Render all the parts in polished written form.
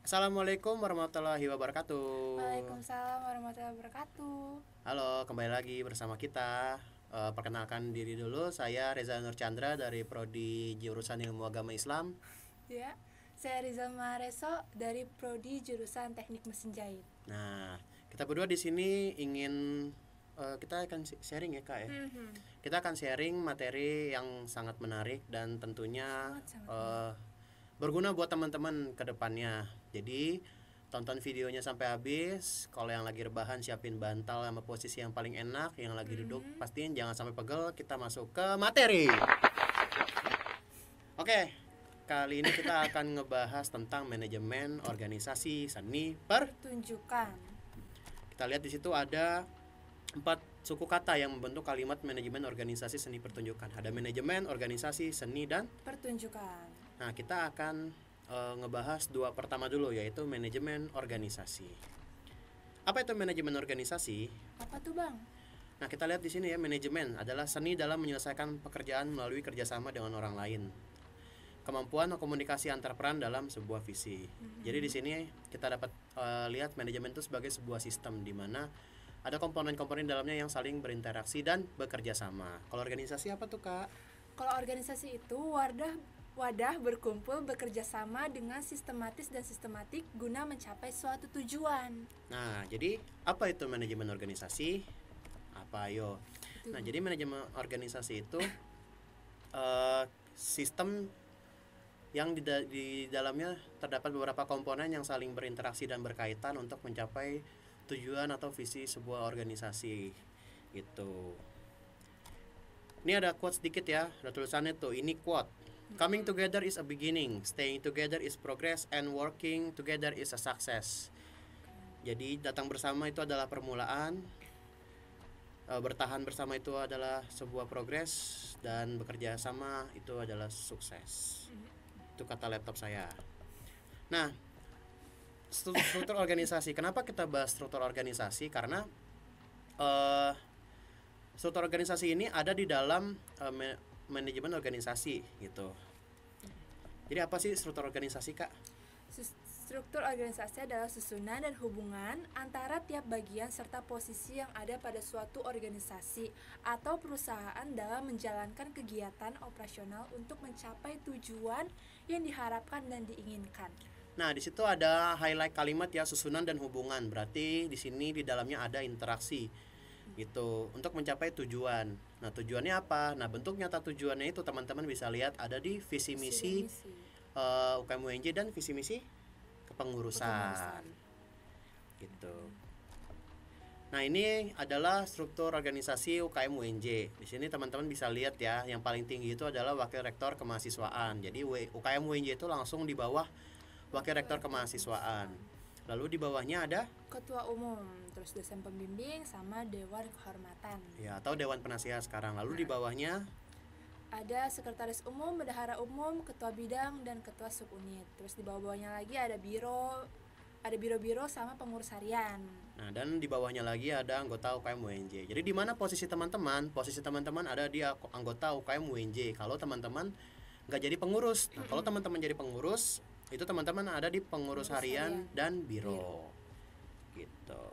Assalamualaikum warahmatullahi wabarakatuh. Waalaikumsalam warahmatullahi wabarakatuh. Halo, kembali lagi bersama kita. Perkenalkan diri dulu, saya Reza Nur Chandra dari Prodi Jurusan Ilmu Agama Islam. Ya, saya Rizal Mahareso dari Prodi Jurusan Teknik Mesin Jahit. Nah, kita berdua di sini ingin kita akan sharing ya kak ya. Kita akan sharing materi yang sangat menarik dan tentunya Sangat. berguna buat teman-teman ke depannya. Jadi tonton videonya sampai habis. Kalau yang lagi rebahan siapin bantal sama posisi yang paling enak. Yang lagi duduk pastiin jangan sampai pegel. Kita masuk ke materi. Oke, kali ini kita akan ngebahas tentang manajemen organisasi seni Pertunjukan. Kita lihat di situ ada 4 suku kata yang membentuk kalimat manajemen organisasi seni pertunjukan. Ada manajemen organisasi seni dan Pertunjukan. Nah, kita akan ngebahas dua pertama dulu, yaitu manajemen organisasi. Apa itu manajemen organisasi? Apa tuh, Bang? Nah, kita lihat di sini ya, manajemen adalah seni dalam menyelesaikan pekerjaan melalui kerjasama dengan orang lain. Kemampuan komunikasi antar peran dalam sebuah visi. Jadi di sini kita dapat lihat manajemen itu sebagai sebuah sistem di mana ada komponen-komponen dalamnya yang saling berinteraksi dan bekerja sama. Kalau organisasi apa tuh, Kak? Kalau organisasi itu wadah berkumpul bekerja sama dengan sistematis dan sistematik guna mencapai suatu tujuan. Nah, jadi apa itu manajemen organisasi? Apa ayo? Nah, jadi manajemen organisasi itu sistem yang di dalamnya terdapat beberapa komponen yang saling berinteraksi dan berkaitan untuk mencapai tujuan atau visi sebuah organisasi. Gitu. Ini ada quote sedikit ya, ada tulisannya tuh, ini quote. Coming together is a beginning, staying together is progress, and working together is a success. Jadi datang bersama itu adalah permulaan, bertahan bersama itu adalah sebuah progres, dan bekerja sama itu adalah sukses. Itu kata laptop saya. Nah, struktur organisasi. Kenapa kita bahas struktur organisasi? Karena struktur organisasi ini ada di dalam manajemen organisasi gitu. Jadi apa sih struktur organisasi, Kak? Struktur organisasi adalah susunan dan hubungan antara tiap bagian serta posisi yang ada pada suatu organisasi atau perusahaan dalam menjalankan kegiatan operasional untuk mencapai tujuan yang diharapkan dan diinginkan. Nah, di situ ada highlight kalimat ya, susunan dan hubungan. Berarti di sini di dalamnya ada interaksi gitu untuk mencapai tujuan. Nah, tujuannya apa? Nah, bentuk nyata tujuannya itu teman-teman bisa lihat ada di visi misi UKM UNJ dan visi misi kepengurusan. Gitu. Nah, ini adalah struktur organisasi UKM UNJ. Di sini teman-teman bisa lihat ya, yang paling tinggi itu adalah wakil rektor kemahasiswaan. Jadi UKM UNJ itu langsung di bawah wakil rektor kemahasiswaan. Lalu di bawahnya ada ketua umum, terus dosen pembimbing sama dewan kehormatan. Ya, atau dewan penasihat sekarang. Lalu di bawahnya ada sekretaris umum, bendahara umum, ketua bidang dan ketua subunit. Terus di bawah-bawahnya lagi ada biro-biro sama pengurus harian. Nah, dan di bawahnya lagi ada anggota UKM UNJ. Jadi di mana posisi teman-teman? Posisi teman-teman ada di anggota UKM UNJ. Kalau teman-teman nggak jadi pengurus. Nah, kalau teman-teman jadi pengurus, itu teman-teman ada di pengurus harian dan biro. Gitu.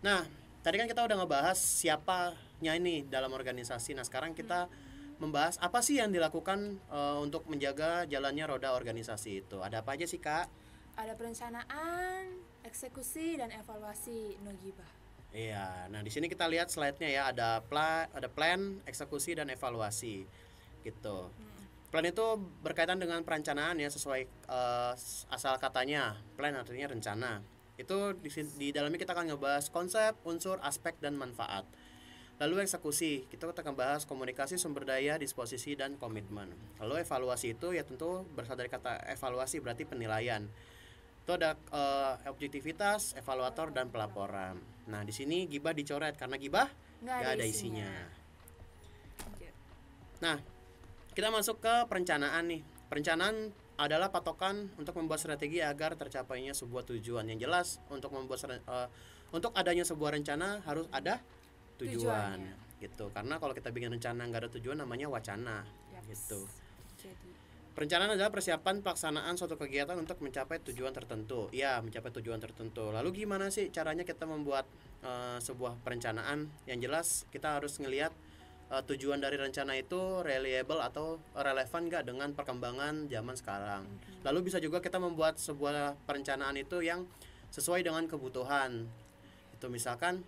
Nah, tadi kan kita udah ngebahas siapanya ini dalam organisasi. Nah, sekarang kita membahas apa sih yang dilakukan untuk menjaga jalannya roda organisasi itu. Ada apa aja sih, Kak? Ada perencanaan, eksekusi dan evaluasi, no gibah. Iya, nah di sini kita lihat slide-nya ya, ada plan, eksekusi dan evaluasi. Gitu. Plan itu berkaitan dengan perencanaan ya, sesuai asal katanya. Plan artinya rencana. Itu di dalamnya kita akan ngebahas konsep, unsur, aspek, dan manfaat. Lalu eksekusi, kita akan bahas komunikasi, sumber daya, disposisi, dan komitmen. Lalu evaluasi itu ya tentu berasal dari kata evaluasi, berarti penilaian. Itu ada objektivitas, evaluator, dan pelaporan. Nah, di sini gibah dicoret karena gibah nggak ada isinya. Nah, kita masuk ke perencanaan nih. Perencanaan adalah patokan untuk membuat strategi agar tercapainya sebuah tujuan. Yang jelas untuk untuk adanya sebuah rencana harus ada tujuan. Gitu. Karena kalau kita bikin rencana nggak ada tujuan namanya wacana. Gitu. Perencanaan adalah persiapan pelaksanaan suatu kegiatan untuk mencapai tujuan tertentu. Ya, mencapai tujuan tertentu. Lalu gimana sih caranya kita membuat sebuah perencanaan? Yang jelas kita harus ngelihat tujuan dari rencana itu reliable atau relevan nggak dengan perkembangan zaman sekarang. Lalu bisa juga kita membuat sebuah perencanaan itu yang sesuai dengan kebutuhan. Itu misalkan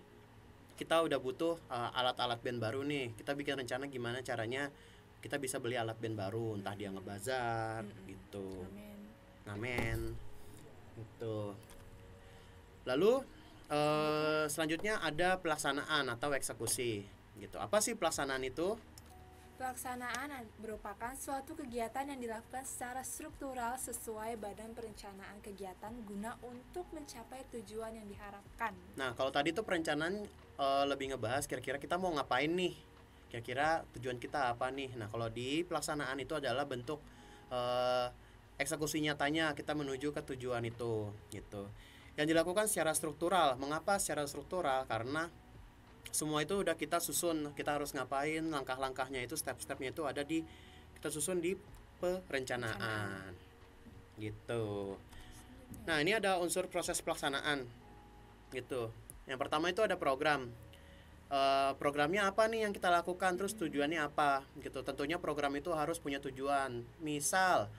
kita udah butuh alat-alat band baru nih, kita bikin rencana gimana caranya kita bisa beli alat band baru, entah dia ngebazar gitu, Amin. ngamen gitu. Lalu selanjutnya ada pelaksanaan atau eksekusi gitu. Apa sih pelaksanaan itu? Pelaksanaan merupakan suatu kegiatan yang dilakukan secara struktural sesuai badan perencanaan kegiatan guna untuk mencapai tujuan yang diharapkan. Nah, kalau tadi tuh perencanaan lebih ngebahas kira-kira kita mau ngapain nih, kira-kira tujuan kita apa nih. Nah, kalau di pelaksanaan itu adalah bentuk eksekusi nyatanya kita menuju ke tujuan itu gitu. Yang dilakukan secara struktural. Mengapa secara struktural? Karena semua itu udah kita susun, kita harus ngapain, langkah-langkahnya itu, step-stepnya itu ada di kita susun di perencanaan gitu. Nah, ini ada unsur proses pelaksanaan gitu. Yang pertama itu ada program. Programnya apa nih yang kita lakukan, terus tujuannya apa gitu. Tentunya program itu harus punya tujuan. Misal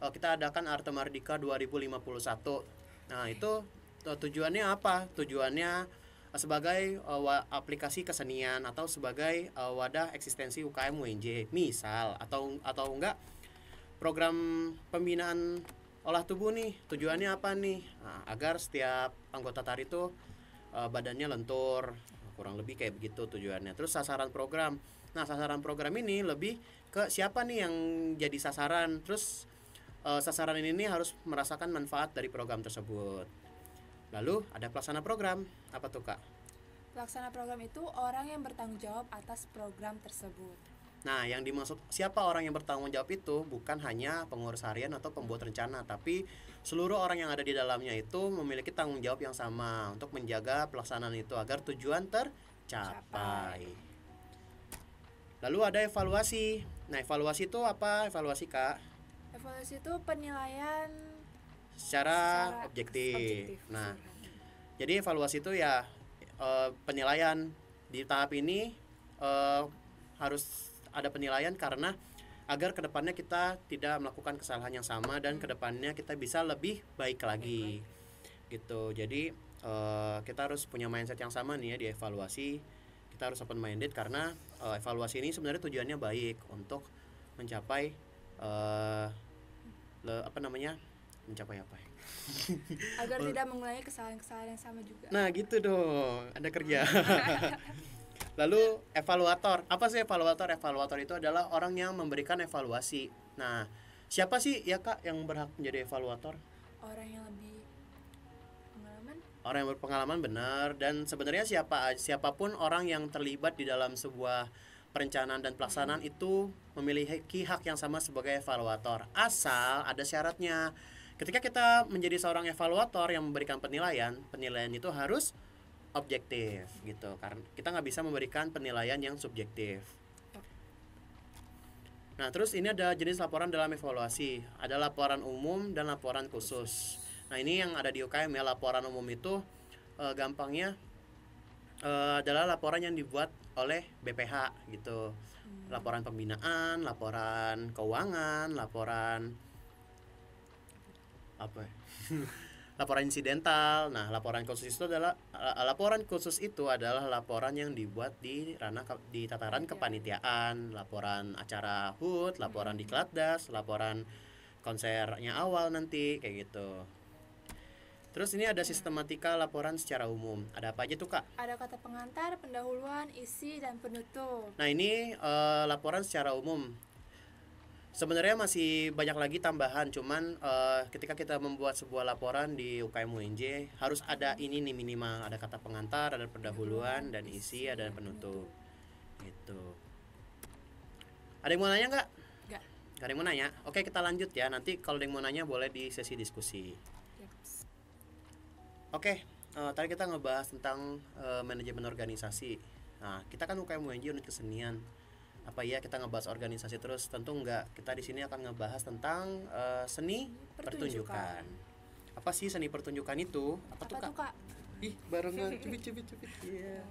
kita adakan Arte Mardika 2051. Nah, itu tujuannya apa? Tujuannya sebagai aplikasi kesenian atau sebagai wadah eksistensi UKM UNJ misal, atau enggak program pembinaan olah tubuh nih, tujuannya apa nih? Nah, agar setiap anggota tari itu badannya lentur, kurang lebih kayak begitu tujuannya. Terus sasaran program. Nah, sasaran program ini lebih ke siapa nih yang jadi sasaran. Terus sasaran ini harus merasakan manfaat dari program tersebut. Lalu ada pelaksana program. Apa tuh, Kak? Pelaksana program itu orang yang bertanggung jawab atas program tersebut. Nah, yang dimaksud siapa orang yang bertanggung jawab itu bukan hanya pengurus harian atau pembuat rencana, tapi seluruh orang yang ada di dalamnya itu memiliki tanggung jawab yang sama untuk menjaga pelaksanaan itu agar tujuan tercapai. Lalu ada evaluasi. Nah, evaluasi itu apa? Evaluasi, Kak? Evaluasi itu penilaian Secara objektif. Nah, jadi evaluasi itu ya penilaian di tahap ini harus ada penilaian karena agar kedepannya kita tidak melakukan kesalahan yang sama dan kedepannya kita bisa lebih baik lagi gitu. Jadi kita harus punya mindset yang sama nih ya di evaluasi. Kita harus open minded karena evaluasi ini sebenarnya tujuannya baik untuk mencapai mencapai apa ya? agar tidak mengulangi kesalahan-kesalahan yang sama juga. Nah, gitu dong, ada kerja. Lalu evaluator. Apa sih evaluator? Evaluator itu adalah orang yang memberikan evaluasi. Nah, siapa sih ya, Kak, yang berhak menjadi evaluator? Orang yang lebih pengalaman. Orang yang berpengalaman, benar. Dan sebenarnya siapapun orang yang terlibat di dalam sebuah perencanaan dan pelaksanaan itu memiliki hak yang sama sebagai evaluator. Asal ada syaratnya. Ketika kita menjadi seorang evaluator yang memberikan penilaian itu harus objektif gitu. Karena kita nggak bisa memberikan penilaian yang subjektif. Nah, terus ini ada jenis laporan dalam evaluasi. Ada laporan umum dan laporan khusus. Nah, ini yang ada di UKM ya. Laporan umum itu gampangnya adalah laporan yang dibuat oleh BPH gitu. Laporan pembinaan, laporan keuangan, laporan laporan insidental. Nah, laporan khusus itu adalah laporan yang dibuat di tataran kepanitiaan, laporan acara HUT, laporan di Klatdas, laporan konsernya awal nanti kayak gitu. Terus ini ada sistematika laporan secara umum. Ada apa aja tuh, Kak? Ada kata pengantar, pendahuluan, isi, dan penutup. Nah, ini laporan secara umum. Sebenarnya masih banyak lagi tambahan, cuman ketika kita membuat sebuah laporan di UKM UNJ harus ada ini nih minimal, ada kata pengantar, ada pendahuluan, dan isi, ada penutup. Gitu. Ada yang mau nanya nggak? Nggak. Nggak ada yang mau nanya? Oke, kita lanjut ya. Nanti kalau ada yang mau nanya boleh di sesi diskusi. Oke, tadi kita ngebahas tentang manajemen organisasi. Nah, kita kan UKM UNJ unit kesenian. Apa iya kita ngebahas organisasi terus? Tentu enggak. Kita di sini akan ngebahas tentang seni pertunjukan. Apa sih seni pertunjukan itu? Apa tuh, Kak? tuh, Kak? Ih, barengan cubit. Iya.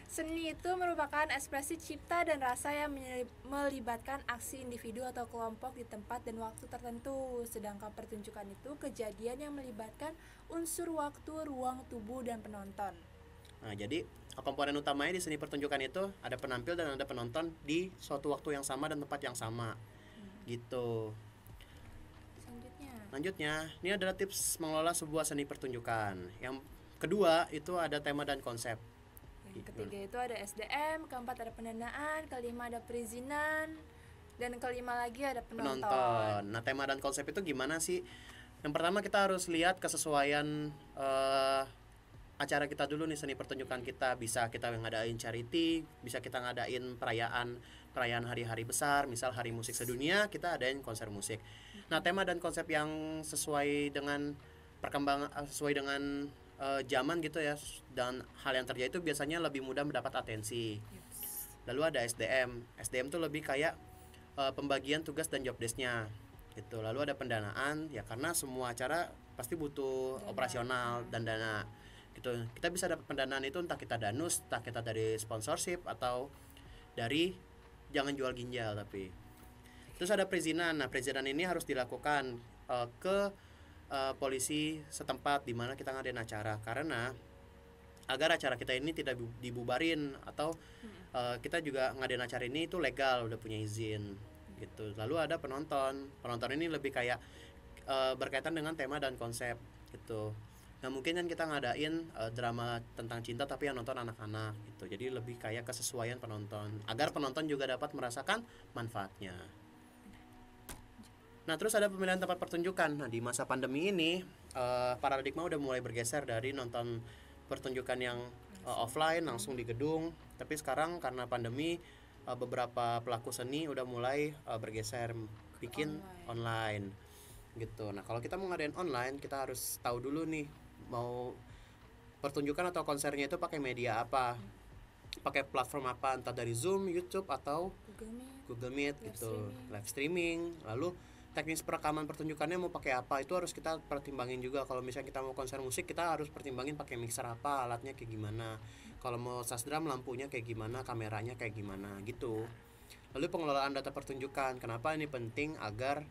Seni itu merupakan ekspresi cipta dan rasa yang melibatkan aksi individu atau kelompok di tempat dan waktu tertentu. Sedangkan pertunjukan itu kejadian yang melibatkan unsur waktu, ruang, tubuh, dan penonton. Nah, jadi komponen utamanya di seni pertunjukan itu ada penampil dan ada penonton di suatu waktu yang sama dan tempat yang sama. Gitu. Lanjutnya, ini adalah tips mengelola sebuah seni pertunjukan. Yang kedua itu ada tema dan konsep. Yang ketiga itu ada SDM, keempat ada pendanaan, kelima ada perizinan, dan kelima lagi ada penonton. Nah, tema dan konsep itu gimana sih? Yang pertama kita harus lihat kesesuaian acara kita dulu nih, seni pertunjukan kita. Bisa kita ngadain charity, bisa kita ngadain perayaan hari-hari besar, misal Hari Musik Sedunia, kita adain konser musik. Nah, tema dan konsep yang sesuai dengan perkembangan, sesuai dengan zaman gitu ya, dan hal yang terjadi itu biasanya lebih mudah mendapat atensi. Lalu ada SDM. SDM tuh lebih kayak pembagian tugas dan job desk-nya gitu. Lalu ada pendanaan, ya karena semua acara pasti butuh operasional dan dana gitu. Kita bisa dapat pendanaan itu entah kita danus, entah kita dari sponsorship atau dari jangan jual ginjal. Tapi terus ada perizinan. Nah, perizinan ini harus dilakukan ke polisi setempat di mana kita ngadain acara, karena agar acara kita ini tidak dibubarin atau kita juga ngadain acara ini itu legal, udah punya izin gitu. Lalu ada penonton. Penonton ini lebih kayak berkaitan dengan tema dan konsep gitu. Nah, mungkin kan kita ngadain drama tentang cinta tapi yang nonton anak-anak gitu. Jadi lebih kayak kesesuaian penonton agar penonton juga dapat merasakan manfaatnya. Nah, terus ada pemilihan tempat pertunjukan. Nah, di masa pandemi ini paradigma udah mulai bergeser dari nonton pertunjukan yang offline langsung di gedung. Tapi sekarang karena pandemi beberapa pelaku seni udah mulai bergeser bikin online gitu. Nah, kalau kita mau ngadain online, kita harus tahu dulu nih mau pertunjukan atau konsernya itu pakai media apa, pakai platform apa, entah dari Zoom, YouTube atau Google Meet gitu, live streaming. Lalu teknis perekaman pertunjukannya mau pakai apa, itu harus kita pertimbangin juga. Kalau misalnya kita mau konser musik, kita harus pertimbangin pakai mixer apa, alatnya kayak gimana. Kalau mau sasdram, lampunya kayak gimana, kameranya kayak gimana gitu. Lalu pengelolaan data pertunjukan, kenapa ini penting agar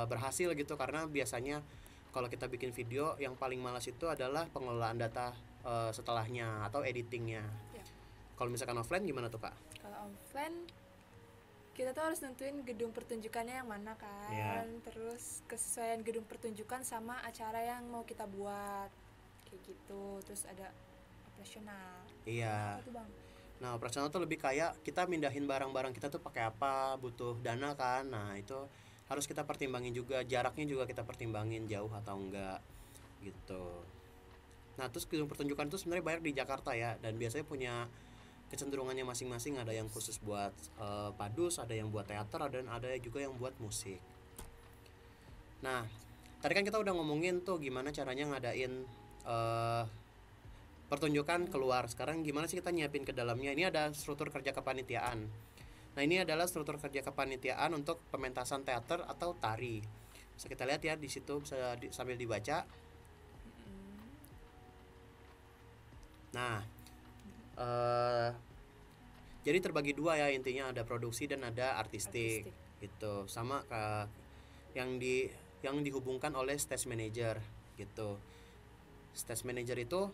berhasil gitu, karena biasanya kalau kita bikin video yang paling malas itu adalah pengelolaan data setelahnya atau editingnya. Kalau misalkan offline gimana tuh, Kak? Kalau offline kita tuh harus nentuin gedung pertunjukannya yang mana kan, terus kesesuaian gedung pertunjukan sama acara yang mau kita buat kayak gitu. Terus ada operasional. Iya. Itu, Bang. Nah, operasional tuh lebih kayak kita mindahin barang-barang kita tuh pakai apa, butuh dana kan. Nah, itu harus kita pertimbangin juga, jaraknya juga kita pertimbangin jauh atau enggak gitu. Nah, terus gedung pertunjukan itu sebenarnya banyak di Jakarta ya, dan biasanya punya kecenderungannya masing-masing. Ada yang khusus buat padus, ada yang buat teater, dan ada juga yang buat musik. Nah, tadi kan kita udah ngomongin tuh gimana caranya ngadain pertunjukan keluar. Sekarang gimana sih kita nyiapin ke dalamnya? Ini ada struktur kerja kepanitiaan. Nah, ini adalah struktur kerja kepanitiaan untuk pementasan teater atau tari. Bisa kita lihat ya di situ, bisa sambil dibaca. Nah, jadi terbagi dua ya intinya, ada produksi dan ada artistik. Gitu. Sama yang dihubungkan oleh stage manager gitu. Stage manager itu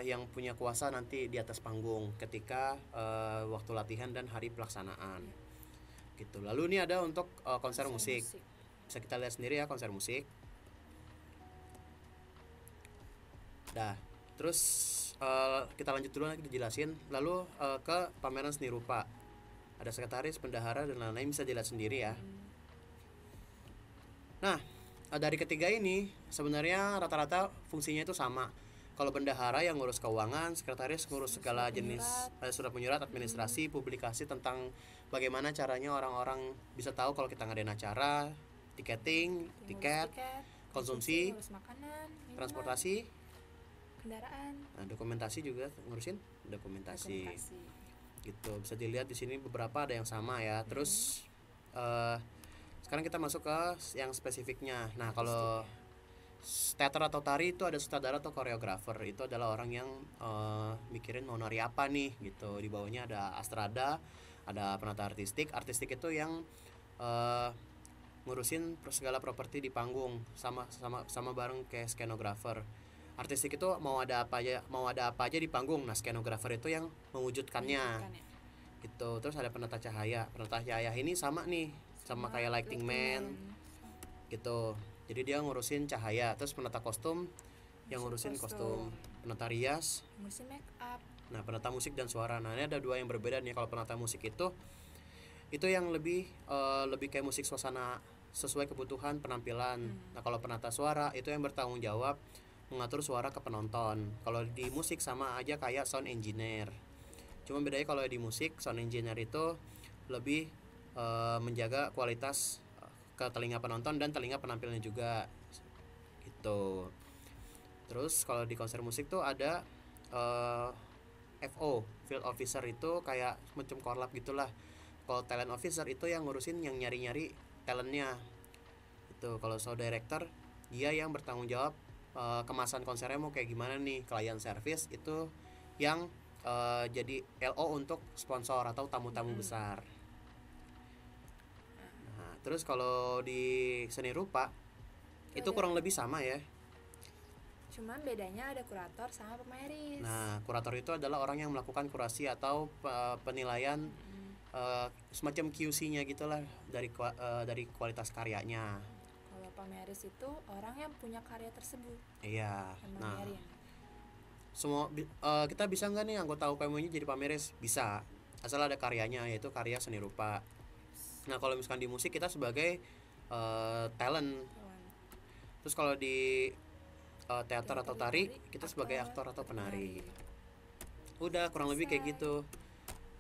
yang punya kuasa nanti di atas panggung ketika waktu latihan dan hari pelaksanaan gitu. Lalu ini ada untuk konser musik. Bisa kita lihat sendiri ya, konser musik. Dah, terus kita lanjut dulu nanti dijelasin. Lalu ke pameran seni rupa, ada sekretaris, bendahara, dan lain-lain, bisa dilihat sendiri ya. Nah, dari ketiga ini sebenarnya rata-rata fungsinya itu sama. Kalau bendahara yang ngurus keuangan, sekretaris ngurus segala jenis surat menyurat, administrasi, publikasi tentang bagaimana caranya orang-orang bisa tahu kalau kita ngadain acara, tiketing, tiket, konsumsi, makanan, transportasi, kendaraan. Nah, dokumentasi juga ngurusin dokumentasi. gitu. Bisa dilihat di sini beberapa ada yang sama ya. Terus sekarang kita masuk ke yang spesifiknya. Nah, kalau teater atau tari itu ada sutradara atau koreografer. Itu adalah orang yang mikirin mau nari apa nih gitu. Di bawahnya ada astrada, ada penata artistik. Artistik itu yang ngurusin segala properti di panggung, sama bareng kayak skenografer. Artistik itu mau ada apa aja di panggung. Nah, skenografer itu yang mewujudkannya gitu. Terus ada penata cahaya. Penata cahaya ini sama nih, sama kayak lighting man gitu. Jadi dia ngurusin cahaya. Terus penata kostum yang ngurusin kostum. Penata rias ngurusin make up. Nah, penata musik dan suara. Nah, ini ada dua yang berbeda nih. Kalau penata musik itu yang lebih kayak musik suasana sesuai kebutuhan penampilan. Nah, kalau penata suara itu yang bertanggung jawab mengatur suara ke penonton. Kalau di musik sama aja kayak sound engineer. Cuma bedanya kalau di musik sound engineer itu lebih menjaga kualitas ke telinga penonton dan telinga penampilnya juga gitu. Terus kalau di konser musik tuh ada FO, field officer, itu kayak macam korlap gitulah. Kalau talent officer itu yang ngurusin, yang nyari-nyari talentnya itu. Kalau show director dia yang bertanggung jawab kemasan konsernya mau kayak gimana nih. Client service itu yang jadi LO untuk sponsor atau tamu-tamu besar. Nah, terus kalau di seni rupa itu kurang lebih sama ya. Cuman bedanya ada kurator sama pemameris. Nah, kurator itu adalah orang yang melakukan kurasi atau penilaian semacam QC-nya gitulah dari kualitas karyanya. Kalau pemameris itu orang yang punya karya tersebut. Iya. Nah, Memamerin. semua kita bisa nggak nih anggota UKM-nya jadi pameris? Bisa, asal ada karyanya, yaitu karya seni rupa. Nah, kalau misalkan di musik kita sebagai talent. Terus kalau di teater atau tari kita sebagai aktor atau penari. Udah kurang lebih kayak gitu.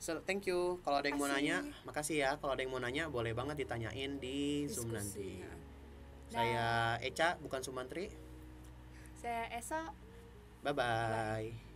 So, thank you. Kalau ada yang mau nanya, makasih ya. Kalau ada yang mau nanya, boleh banget ditanyain di Zoom nanti. Saya Eca, bukan Sumantri. Saya Esa. Bye bye.